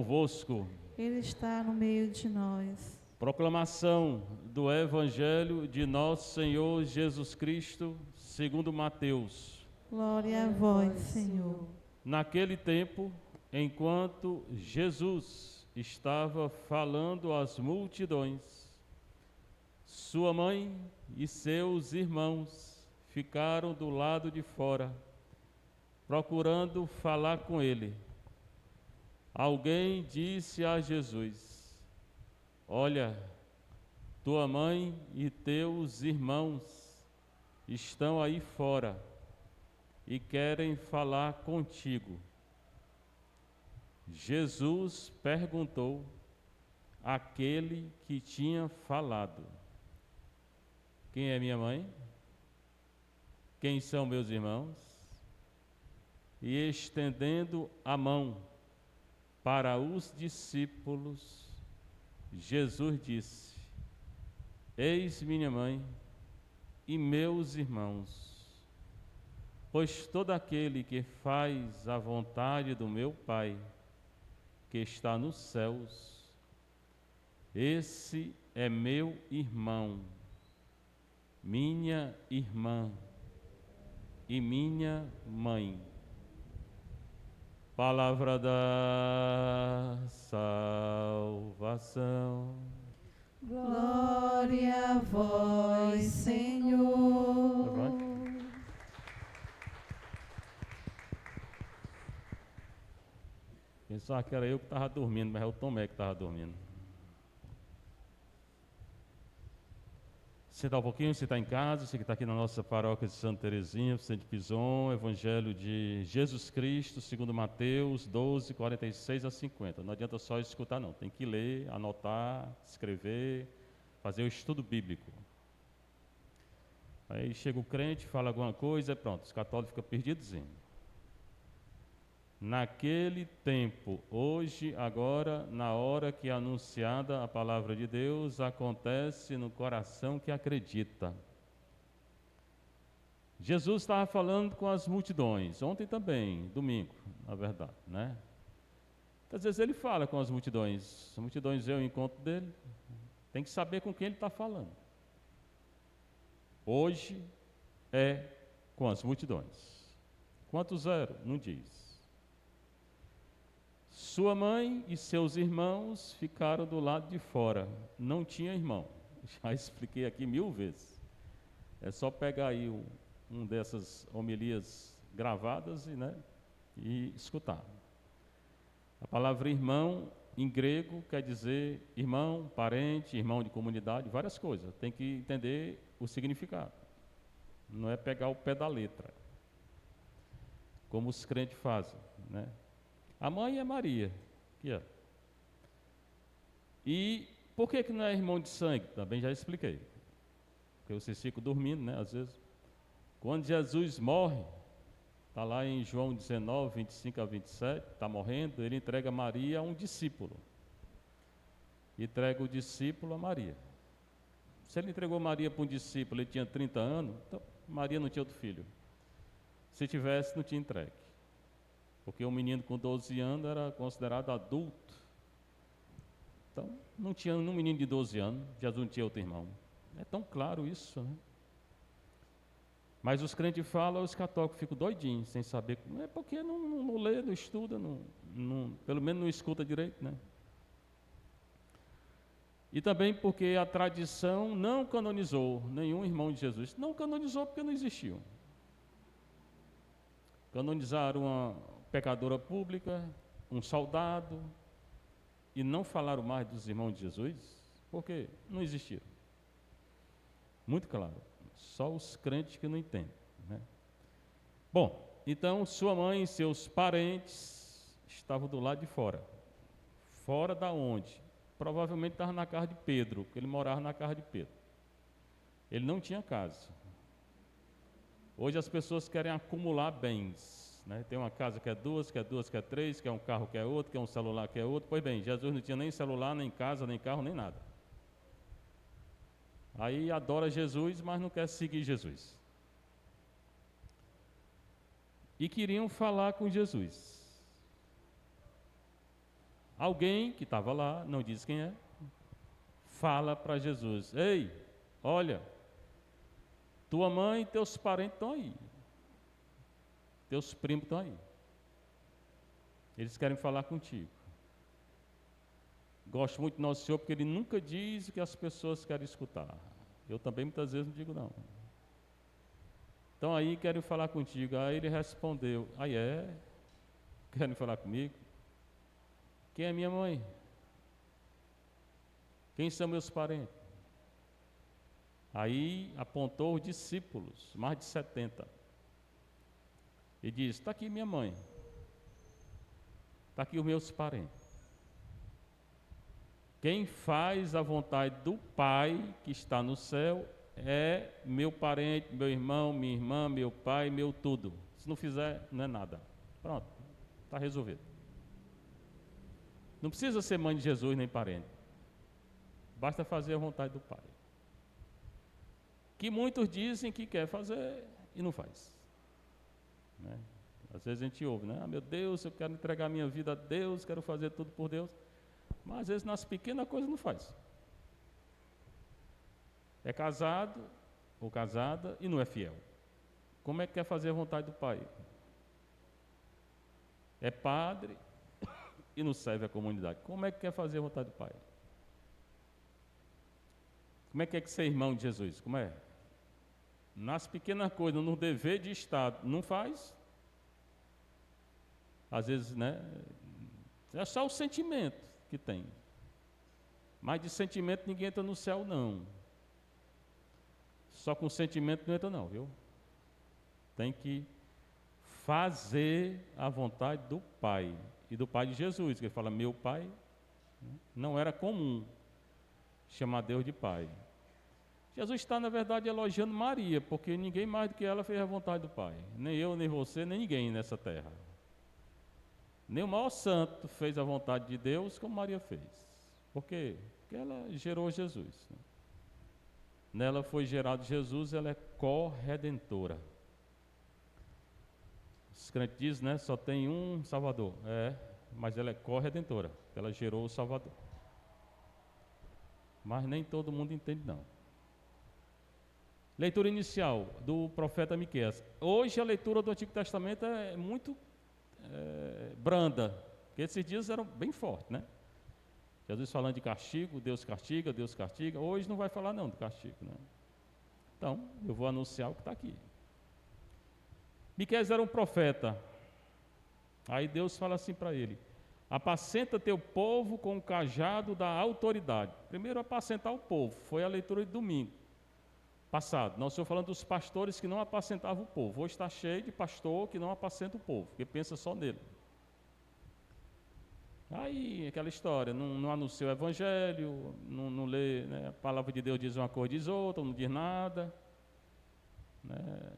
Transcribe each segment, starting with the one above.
convosco. Ele está no meio de nós. Proclamação do Evangelho de nosso Senhor Jesus Cristo, segundo Mateus. Glória a vós, Senhor. Naquele tempo, enquanto Jesus estava falando às multidões, sua mãe e seus irmãos ficaram do lado de fora, procurando falar com ele. Alguém disse a Jesus: Olha, tua mãe e teus irmãos estão aí fora e querem falar contigo. Jesus perguntou àquele que tinha falado: Quem é minha mãe? Quem são meus irmãos? E estendendo a mão para os discípulos, Jesus disse: Eis minha mãe e meus irmãos, pois todo aquele que faz a vontade do meu Pai, que está nos céus, esse é meu irmão, minha irmã e minha mãe. Palavra da salvação. Glória a vós, Senhor. Pensava que era eu que estava dormindo, mas é o Tomé que estava dormindo. Sentar um pouquinho, você está em casa, você que está aqui na nossa paróquia de Santa Teresinha, Vicente Pison, Evangelho de Jesus Cristo, segundo Mateus 12, 46 a 50. Não adianta só escutar não, tem que ler, anotar, escrever, fazer o estudo bíblico. Aí chega o crente, fala alguma coisa, pronto, os católicos ficam perdidos. Naquele tempo, hoje, agora, na hora que é anunciada a palavra de Deus, acontece no coração que acredita. Jesus estava falando com as multidões, ontem também, domingo, na verdade, né? Às vezes ele fala com as multidões é o encontro dele, tem que saber com quem ele está falando. Hoje é com as multidões. Quantos eram? Não diz. Sua mãe e seus irmãos ficaram do lado de fora. Não tinha irmão. Já expliquei aqui 1000 vezes. É só pegar aí um dessas homilias gravadas e escutar. A palavra irmão, em grego, quer dizer irmão, parente, irmão de comunidade, várias coisas. Tem que entender o significado. Não é pegar o pé da letra, como os crentes fazem, né? A mãe é Maria, que é. E por que não é irmão de sangue? Também já expliquei. Porque vocês ficam dormindo, né? Às vezes. Quando Jesus morre, está lá em João 19, 25 a 27, está morrendo, ele entrega Maria a um discípulo. Entrega o discípulo a Maria. Se ele entregou Maria para um discípulo, ele tinha 30 anos, então Maria não tinha outro filho. Se tivesse, não tinha entregue. Porque um menino com 12 anos era considerado adulto. Então, não tinha um menino de 12 anos, Jesus não tinha outro irmão. É tão claro isso, né? Mas os crentes falam, os católicos ficam doidinhos, sem saber. É porque não lê, não estuda, pelo menos não escuta direito, né? E também porque a tradição não canonizou nenhum irmão de Jesus. Não canonizou porque não existiu. Canonizaram uma pecadora pública, um soldado, e não falaram mais dos irmãos de Jesus, porque não existiram. Muito claro, só os crentes que não entendem, né? Bom, então sua mãe e seus parentes estavam do lado de fora. Fora da onde? Provavelmente estava na casa de Pedro, porque ele morava na casa de Pedro. Ele não tinha casa. Hoje as pessoas querem acumular bens, né? Tem uma casa que é duas, que é três, que é um carro que é outro, que é um celular que é outro. Pois bem, Jesus não tinha nem celular, nem casa, nem carro, nem nada. Aí adora Jesus, mas não quer seguir Jesus. E queriam falar com Jesus. Alguém que estava lá, não diz quem é, fala para Jesus: ei, olha, tua mãe e teus parentes estão aí, teus primos estão aí, eles querem falar contigo. Gosto muito do nosso Senhor porque Ele nunca diz o que as pessoas querem escutar. Eu também muitas vezes não digo não. Então aí querem falar contigo. Aí Ele respondeu: aí querem falar comigo? Quem é minha mãe? Quem são meus parentes? Aí apontou os discípulos, mais de 70. E disse: está aqui minha mãe. Está aqui os meus parentes. Quem faz a vontade do Pai que está no céu é meu parente, meu irmão, minha irmã, meu pai, meu tudo. Se não fizer, não é nada. Pronto, está resolvido. Não precisa ser mãe de Jesus nem parente. Basta fazer a vontade do Pai. Que muitos dizem que quer fazer e não faz. Né? Às vezes a gente ouve, né? Ah, meu Deus, eu quero entregar minha vida a Deus, quero fazer tudo por Deus. Mas às vezes nas pequenas coisas não faz. É casado ou casada e não é fiel. Como é que quer fazer a vontade do Pai? É padre e não serve a comunidade. Como é que quer fazer a vontade do Pai? Como é que ser irmão de Jesus? Como é? Nas pequenas coisas, no dever de Estado, não faz. Às vezes, né? É só o sentimento que tem. Mas de sentimento ninguém entra no céu, não. Só com sentimento não entra, não, viu? Tem que fazer a vontade do Pai. E do Pai de Jesus, que ele fala, meu Pai. Não era comum chamar Deus de Pai. Jesus está, na verdade, elogiando Maria, porque ninguém mais do que ela fez a vontade do Pai. Nem eu, nem você, nem ninguém nessa terra. Nem o maior santo fez a vontade de Deus como Maria fez. Por quê? Porque ela gerou Jesus. Né? Nela foi gerado Jesus, ela é corredentora. Os crentes dizem, né? Só tem um Salvador. Mas ela é corredentora. Ela gerou o Salvador. Mas nem todo mundo entende, não. Leitura inicial do profeta Miqueias. Hoje a leitura do Antigo Testamento é muito branda, porque esses dias eram bem fortes, né? Jesus falando de castigo, Deus castiga, Deus castiga. Hoje não vai falar não do castigo, né? Então, eu vou anunciar o que está aqui. Miqueias era um profeta. Aí Deus fala assim para ele: apacenta teu povo com o cajado da autoridade. Primeiro, apacentar o povo, foi a leitura de domingo passado. Nós estamos falando dos pastores que não apacentavam o povo. Hoje está cheio de pastor que não apacenta o povo, que pensa só nele. Aí, aquela história, não anuncia o evangelho, não lê, né? A palavra de Deus diz uma coisa, diz outra, não diz nada. Né?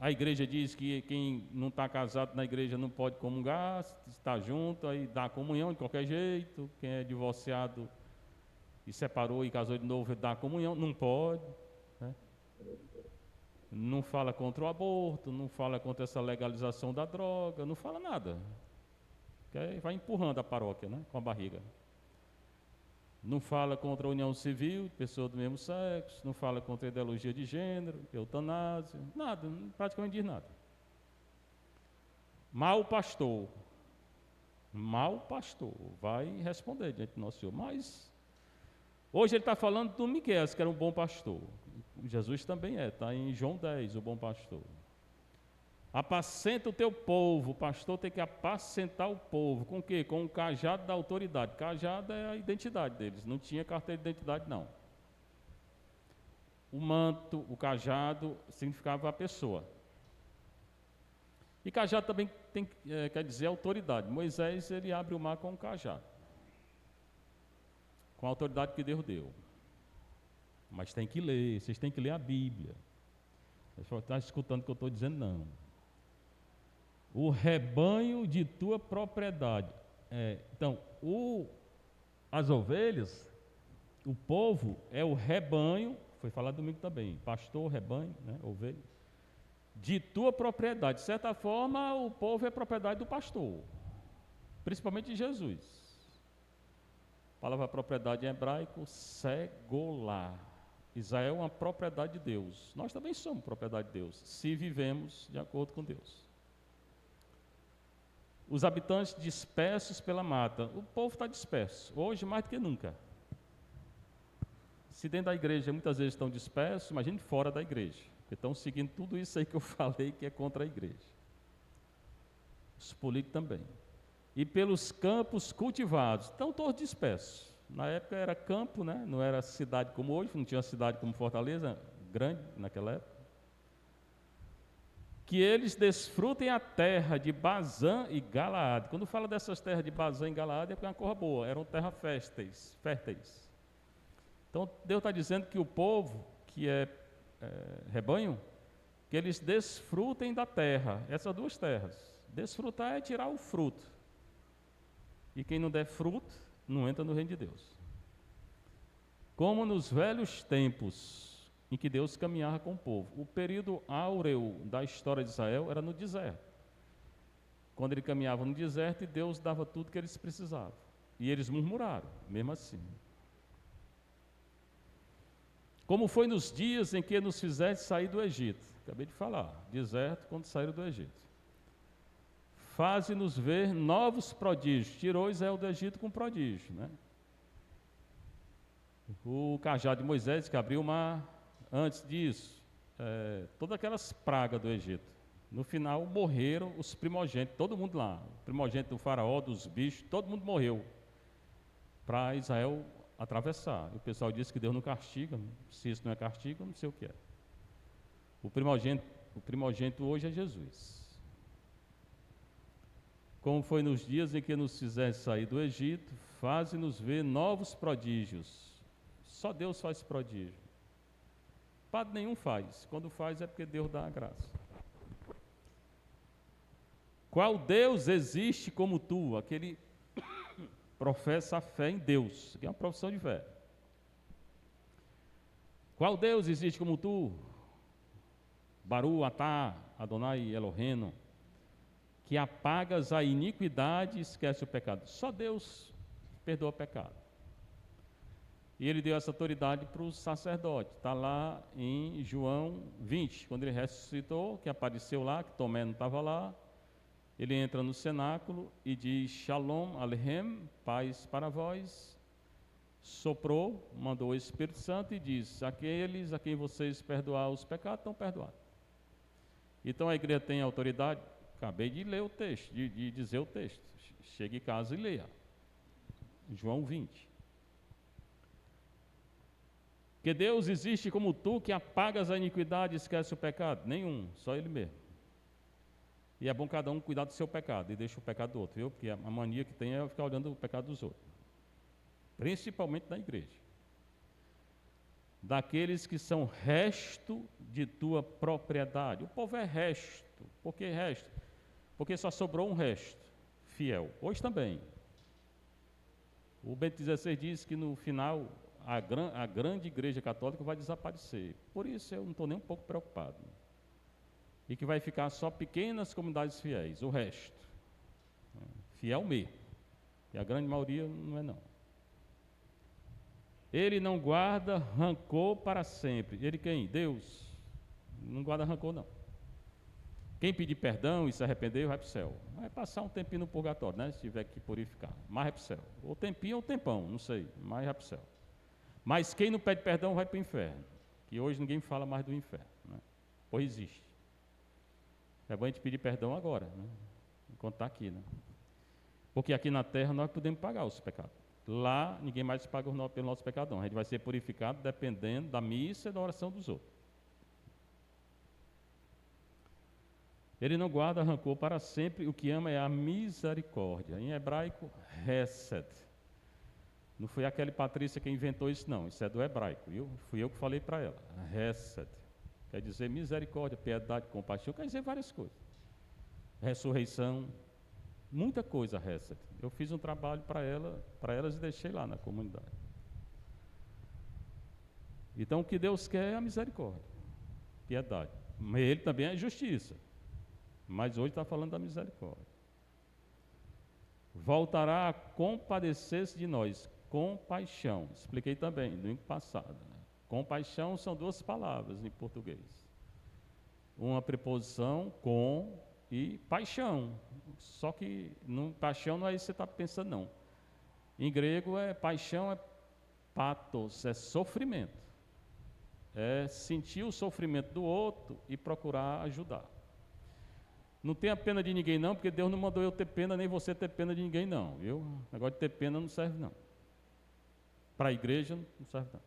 A igreja diz que quem não está casado na igreja não pode comungar, está junto, aí dá comunhão de qualquer jeito. Quem é divorciado e separou e casou de novo, dá comunhão, não pode. Né? Não fala contra o aborto, não fala contra essa legalização da droga, não fala nada. Vai empurrando a paróquia, né, com a barriga. Não fala contra a união civil de pessoas do mesmo sexo, não fala contra a ideologia de gênero, eutanásia, nada, praticamente diz nada. Mau pastor vai responder diante do nosso Senhor. Mas hoje ele está falando do Miqueias, que era um bom pastor. Jesus também está em João 10, o bom pastor. Apacenta o teu povo. O pastor tem que apacentar o povo. Com o quê? Com o cajado da autoridade. Cajado é a identidade deles. Não tinha carteira de identidade, não. O manto, o cajado, significava a pessoa. E cajado também quer dizer autoridade. Moisés, ele abre o mar com o cajado. Com a autoridade que Deus deu. Mas tem que ler. Vocês têm que ler a Bíblia. Vocês estão escutando o que eu estou dizendo, não. O rebanho de tua propriedade. Então, as ovelhas, o povo é o rebanho, foi falado domingo também, pastor, rebanho, né, ovelha, de tua propriedade. De certa forma, o povo é propriedade do pastor, principalmente de Jesus. palavra propriedade em hebraico, segolá. Israel é uma propriedade de Deus. Nós também somos propriedade de Deus, se vivemos de acordo com Deus. Os habitantes dispersos pela mata. O povo está disperso, hoje mais do que nunca. Se dentro da igreja muitas vezes estão dispersos, imagine fora da igreja, porque estão seguindo tudo isso aí que eu falei que é contra a igreja. Os políticos também. E pelos campos cultivados, estão todos dispersos. Na época era campo, né? Não era cidade como hoje, não tinha cidade como Fortaleza, grande naquela época. Que eles desfrutem a terra de Bazã e Galaade. Quando fala dessas terras de Bazã e Galaade, é porque é uma coisa boa, eram terras férteis. Então, Deus está dizendo que o povo, que é rebanho, que eles desfrutem da terra, essas duas terras. Desfrutar é tirar o fruto. E quem não der fruto, não entra no reino de Deus. Como nos velhos tempos, em que Deus caminhava com o povo. O período áureo da história de Israel era no deserto. Quando ele caminhava no deserto, Deus dava tudo que eles precisavam. E eles murmuraram, mesmo assim. Como foi nos dias em que nos fizeste sair do Egito. Acabei de falar, deserto quando saíram do Egito. Faze-nos ver novos prodígios. Tirou Israel do Egito com prodígio, né? O cajado de Moisés que abriu o mar. Antes disso, todas aquelas pragas do Egito. No final morreram os primogênitos, todo mundo lá. O primogênito do faraó, dos bichos, todo mundo morreu. Para Israel atravessar. O pessoal disse que Deus não castiga. Se isso não é castigo, eu não sei o que é. O primogênito hoje é Jesus. Como foi nos dias em que nos fizeste sair do Egito, faze-nos ver novos prodígios. Só Deus faz prodígio. Padre nenhum faz. Quando faz é porque Deus dá a graça. Qual Deus existe como tu? Aquele professa a fé em Deus, que é uma profissão de fé. Qual Deus existe como tu? Baru, Atá, Adonai, Eloheno, que apagas a iniquidade e esquece o pecado. Só Deus perdoa o pecado. E ele deu essa autoridade para os sacerdotes. Está lá em João 20, quando ele ressuscitou, que apareceu lá, que Tomé não estava lá. Ele entra no cenáculo e diz: Shalom Aleichem, paz para vós. Soprou, mandou o Espírito Santo e disse: aqueles a quem vocês perdoar os pecados, estão perdoados. Então a igreja tem autoridade. Acabei de ler o texto, de dizer o texto. Chegue em casa e leia. João 20. Que Deus existe como tu, que apagas a iniquidade e esquece o pecado? Nenhum, só Ele mesmo. E é bom cada um cuidar do seu pecado e deixa o pecado do outro, viu? Porque a mania que tem é ficar olhando o pecado dos outros. Principalmente na igreja. Daqueles que são resto de tua propriedade. O povo é resto. Por que resto? Porque só sobrou um resto, fiel. Hoje também. O Bento XVI diz que no final a grande igreja católica vai desaparecer. Por isso eu não estou nem um pouco preocupado. E que vai ficar só pequenas comunidades fiéis, o resto. Fiel mesmo. E a grande maioria não é não. Ele não guarda rancor para sempre. Ele quem? Deus. Não guarda rancor não. Quem pedir perdão e se arrepender, vai para o céu. Vai passar um tempinho no purgatório, né? Se tiver que purificar. Mas vai para o céu. Ou tempinho ou tempão, não sei. Mas vai para o céu. Mas quem não pede perdão vai para o inferno. Que hoje ninguém fala mais do inferno, né? Pois existe. É bom a gente pedir perdão agora, né? Enquanto está aqui, né? Porque aqui na terra nós podemos pagar os pecados. Lá ninguém mais paga pelo nosso pecado, não. A gente vai ser purificado dependendo da missa e da oração dos outros. Ele não guarda rancor para sempre, o que ama é a misericórdia. Em hebraico, hesed. Não foi aquela Patrícia que inventou isso, não. Isso é do hebraico, viu? Fui eu que falei para ela. Hesed. Quer dizer misericórdia, piedade, compaixão, quer dizer várias coisas. Ressurreição, muita coisa hesed. Eu fiz um trabalho para elas e deixei lá na comunidade. Então o que Deus quer é a misericórdia, piedade. Mas Ele também é justiça. Mas hoje está falando da misericórdia. Voltará a compadecer-se de nós. compaixão. Expliquei também, no domingo passado. Compaixão são duas palavras em português. Uma preposição, com, e paixão. Só que paixão não é isso que você está pensando, não. Em grego, paixão é pathos, é sofrimento. É sentir o sofrimento do outro e procurar ajudar. Não tenha pena de ninguém não, porque Deus não mandou eu ter pena, nem você ter pena de ninguém não, viu? O negócio de ter pena não serve não. Para a igreja não serve não.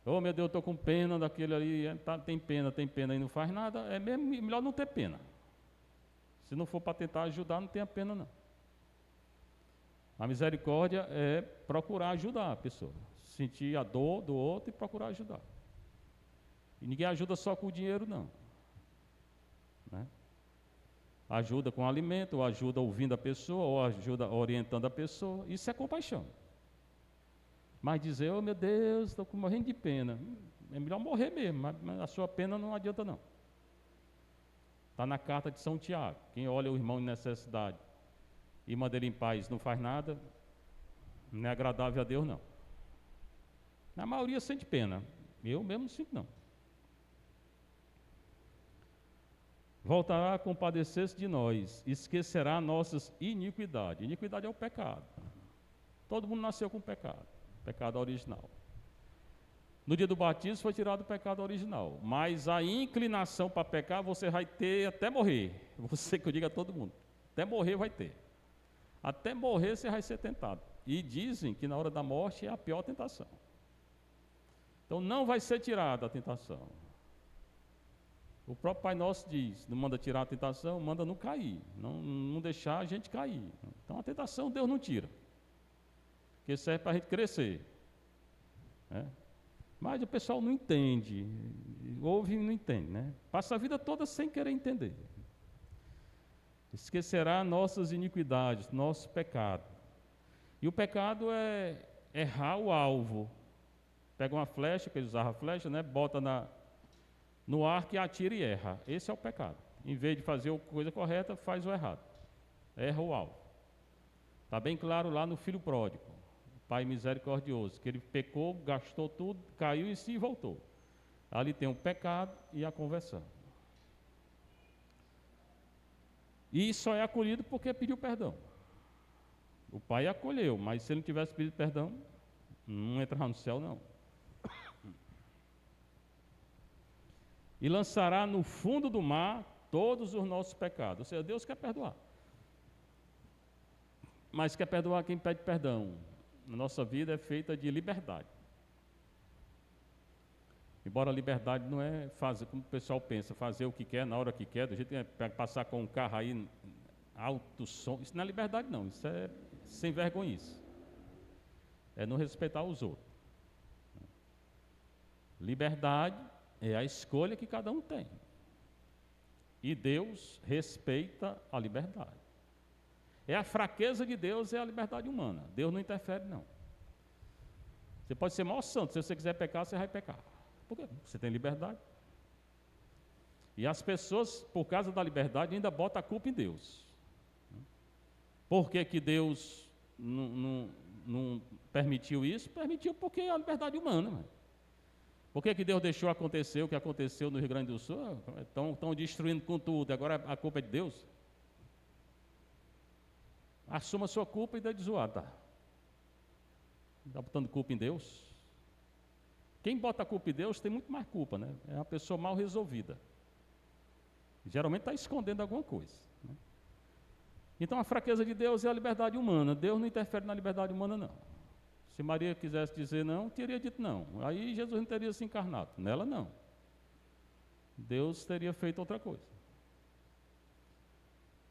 Oh meu Deus, eu estou com pena daquele ali, tem pena e não faz nada, é mesmo, melhor não ter pena. Se não for para tentar ajudar, não tenha pena não. A misericórdia é procurar ajudar a pessoa, sentir a dor do outro e procurar ajudar. E ninguém ajuda só com o dinheiro não, né? Ajuda com alimento, ou ajuda ouvindo a pessoa, ou ajuda orientando a pessoa. Isso é compaixão. Mas dizer, oh meu Deus, estou morrendo de pena. É melhor morrer mesmo, mas a sua pena não adianta não. Está na carta de São Tiago. Quem olha o irmão em necessidade e manda ele em paz, não faz nada, não é agradável a Deus não. A maioria sente pena. Eu mesmo não sinto não. Voltará a compadecer-se de nós, esquecerá nossas iniquidades. Iniquidade é o pecado. Todo mundo nasceu com pecado, pecado original. No dia do batismo foi tirado o pecado original, mas a inclinação para pecar você vai ter até morrer. Você que eu digo a todo mundo, até morrer vai ter. Até morrer você vai ser tentado. E dizem que na hora da morte é a pior tentação. Então não vai ser tirada a tentação. O próprio Pai Nosso diz, não manda tirar a tentação, manda não cair, não deixar a gente cair. Então a tentação Deus não tira, porque serve para a gente crescer, né? Mas o pessoal não entende, ouve e não entende, né? Passa a vida toda sem querer entender. Esquecerá nossas iniquidades, nosso pecado. E o pecado é errar o alvo. Pega uma flecha, que eles usavam flecha, né? Bota no arco e atira e erra. Esse é o pecado. Em vez de fazer a coisa correta, faz o errado. Erra o alvo. Está bem claro lá no filho pródigo, pai misericordioso, que ele pecou, gastou tudo, caiu em si e voltou. Ali tem o pecado e a conversão. E só é acolhido porque pediu perdão. O pai acolheu, mas se ele não tivesse pedido perdão, não entrava no céu não. E lançará no fundo do mar todos os nossos pecados. Ou seja, Deus quer perdoar. Mas quer perdoar quem pede perdão. A nossa vida é feita de liberdade. Embora a liberdade não é fazer, como o pessoal pensa, fazer o que quer, na hora que quer, do jeito que é passar com um carro aí, alto som. Isso não é liberdade não, isso é sem vergonhice. É não respeitar os outros. Liberdade é a escolha que cada um tem. E Deus respeita a liberdade. É a fraqueza de Deus, é a liberdade humana. Deus não interfere, não. Você pode ser mau santo, se você quiser pecar, você vai pecar. Por quê? Você tem liberdade. E as pessoas, por causa da liberdade, ainda botam a culpa em Deus. Por que que Deus não permitiu isso? Permitiu porque é a liberdade humana, mano. Por que que Deus deixou acontecer o que aconteceu no Rio Grande do Sul? Estão destruindo com tudo, agora a culpa é de Deus? Assuma a sua culpa e dê de zoada. Está botando culpa em Deus? Quem bota a culpa em Deus tem muito mais culpa, né? É uma pessoa mal resolvida. Geralmente está escondendo alguma coisa, né? Então a fraqueza de Deus é a liberdade humana. Deus não interfere na liberdade humana, não. Se Maria quisesse dizer não, teria dito não. Aí Jesus não teria se encarnado. Nela não. Deus teria feito outra coisa.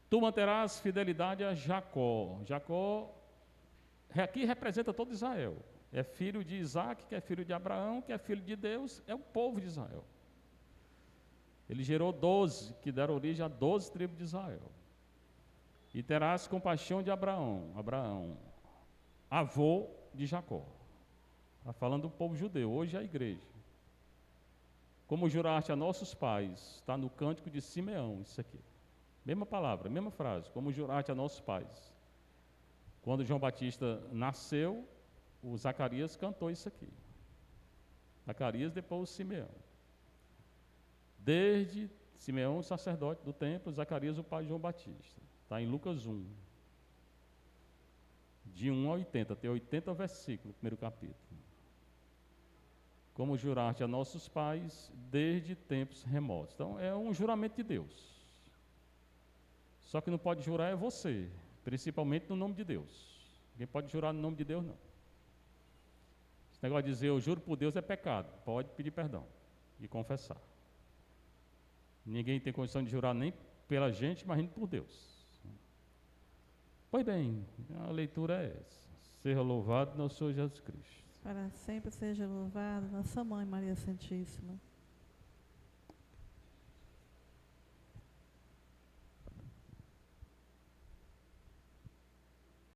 Tu manterás fidelidade a Jacó. Jacó aqui representa todo Israel. É filho de Isaac, que é filho de Abraão, que é filho de Deus, é o povo de Israel. Ele gerou 12, que deram origem a 12 tribos de Israel. E terás compaixão de Abraão, avô de Jacó. Está falando do povo judeu, hoje é a igreja. Como juraste a nossos pais, está no cântico de Simeão, isso aqui. Mesma palavra, mesma frase, como juraste a nossos pais. Quando João Batista nasceu, o Zacarias cantou isso aqui. Zacarias, depois o Simeão. Desde Simeão, o sacerdote do templo, Zacarias, o pai de João Batista. Está em Lucas 1. De 1 a 80, tem 80 versículos no primeiro capítulo. Como juraste a nossos pais desde tempos remotos. Então, é um juramento de Deus. Só que não pode jurar é você, principalmente no nome de Deus. Ninguém pode jurar no nome de Deus, não. Esse negócio de dizer eu juro por Deus é pecado. Pode pedir perdão e confessar. Ninguém tem condição de jurar nem pela gente, mas por Deus. Pois bem, a leitura é essa. Seja louvado nosso Senhor Jesus Cristo. Para sempre seja louvado nossa Mãe Maria Santíssima.